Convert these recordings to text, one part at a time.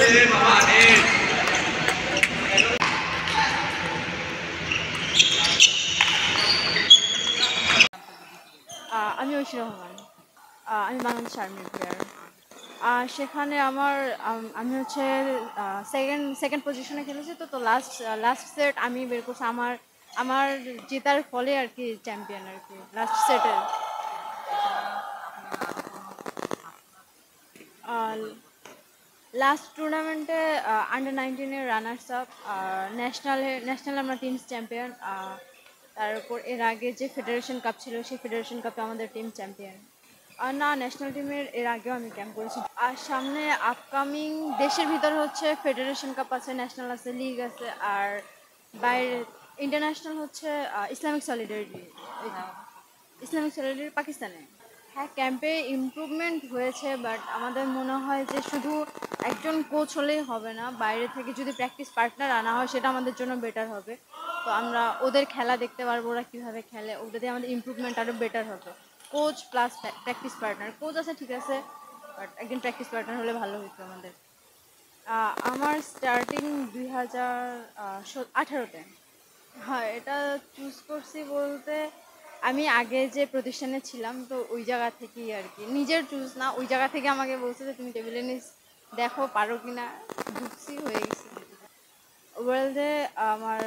আমি ঐশী রহমান। আমি বাংলাদেশ আর্মির প্লেয়ার। সেখানে আমি হচ্ছে সেকেন্ড পজিশনে খেলেছি, তো লাস্ট লাস্ট সেট আমি বের করছি। আমার আমার জেতার ফলে আর কি চ্যাম্পিয়ন আর কি লাস্ট সেটের। লাস্ট টুর্নামেন্টে আন্ডার 19-এর রানার্স আপ, ন্যাশনাল আমরা টিমস চ্যাম্পিয়ন। তারপর এর আগে যে ফেডারেশন কাপ ছিল সেই ফেডারেশন কাপে আমাদের টিম চ্যাম্পিয়ন। না, ন্যাশনাল টিমের এর আগেও আমি ক্যাম্প করেছি। আর সামনে আপকামিং দেশের ভিতরে হচ্ছে ফেডারেশন কাপ আছে, ন্যাশনাল আছে, লিগ আছে। আর বাইরে ইন্টারন্যাশনাল হচ্ছে ইসলামিক সলিডারিটি পাকিস্তানে। হ্যাঁ, ক্যাম্পে ইমপ্রুভমেন্ট হয়েছে, বাট আমাদের মনে হয় যে শুধু একজন কোচ হলেই হবে না, বাইরে থেকে যদি প্র্যাকটিস পার্টনার আনা হয় সেটা আমাদের জন্য বেটার হবে। তো আমরা ওদের খেলা দেখতে পারবো, ওরা কীভাবে খেলে, ওটা দিয়ে আমাদের ইমপ্রুভমেন্ট আরও বেটার হবে। Coach plus practice partner, coach আছে ঠিক আছে, বাট একজন প্র্যাকটিস পার্টনার হলে ভালো হতো আমাদের। আমার স্টার্টিং 2018-তে। হ্যাঁ, এটা চুজ করছি বলতে আমি আগে যে প্রতিষ্ঠানে ছিলাম তো ওই জায়গা থেকেই আর কি, নিজের চুজ না, ওই জায়গা থেকে আমাকে বলছে যে তুমি টেবিল টেনিস দেখো পারো কিনা, ঢুকছি, হয়ে গেছে। ওয়ার্ল্ডে আমার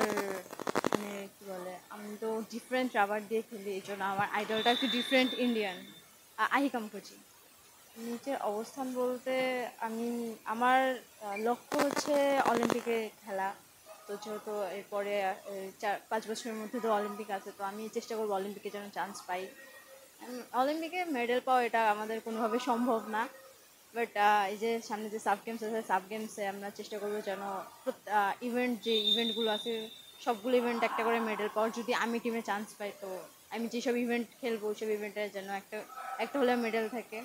মানে কী বলে, আমি তো ডিফারেন্ট রাবার দিয়ে খেলি, এই জন্য আমার আইডলটা একটু ডিফারেন্ট ইন্ডিয়ান, আহিকাম কোচি। নিচের অবস্থান বলতে আমার লক্ষ্য হচ্ছে অলিম্পিকে খেলা। তো যেহেতু এরপরে 4-5 বছরের মধ্যে তো অলিম্পিক আছে, তো আমি চেষ্টা করবো অলিম্পিকে যেন চান্স পাই। অলিম্পিকে মেডেল পাওয়া এটা আমাদের কোনোভাবে সম্ভব না, বাট এই যে সামনে যে সাব গেমস আছে, সাব গেমসে আমরা চেষ্টা করবো যেন যে ইভেন্টগুলো আছে সবগুলো ইভেন্ট একটা করে মেডেল পাওয়ার। যদি আমি টিমে চান্স পাই তো আমি যেসব ইভেন্ট খেলবো ওইসব ইভেন্টে যেন একটা হলে মেডেল থাকে।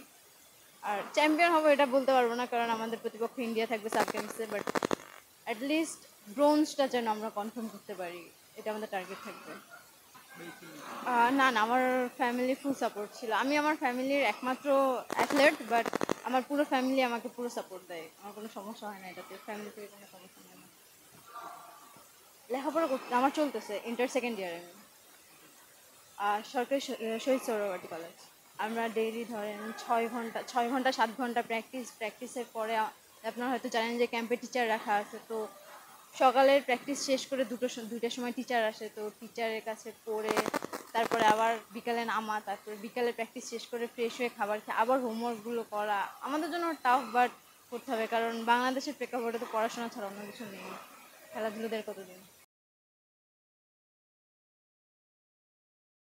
আর চ্যাম্পিয়ন হবো এটা বলতে পারবো না, কারণ আমাদের প্রতিপক্ষ ইন্ডিয়া থাকবে সাব গেমসে, বাট অ্যাটলিস্ট ব্রোঞ্জটা যেন আমরা কনফার্ম করতে পারি, এটা আমাদের টার্গেট থাকবে। না না, আমার ফ্যামিলি ফুল সাপোর্ট ছিল। আমি আমার ফ্যামিলির একমাত্র অ্যাথলেট, বাট আমার পুরো ফ্যামিলি আমাকে পুরো সাপোর্ট দেয়, আমার কোনো সমস্যা হয় না এটাতে, ফ্যামিলি থেকে কোনো সমস্যা হয় না। লেখাপড়া করতে আমার চলতেছে, ইন্টার সেকেন্ড ইয়ারে আমি। সরকারি শহীদ সোহরাওয়ার্দী কলেজ। আমরা ডেইলি ধরেন 6 ঘন্টা 7 ঘন্টা প্র্যাকটিসের পরে আপনারা হয়তো জানেন যে ক্যাম্পে টিচার রাখা আছে, তো সকালের প্র্যাকটিস শেষ করে দুটোর সময় টিচার আসে, তো টিচারের কাছে পড়ে তারপরে আবার বিকালে নামা, তারপরে বিকালে প্র্যাকটিস শেষ করে ফ্রেশ হয়ে খাবার খেয়ে আবার হোমওয়ার্কগুলো করা আমাদের জন্য টাফ, বাট করতে হবে, কারণ বাংলাদেশের প্রেক্ষাপটে তো পড়াশোনা ছাড়া অন্য কিছু নেই, খেলাধুলোদের কতদিন।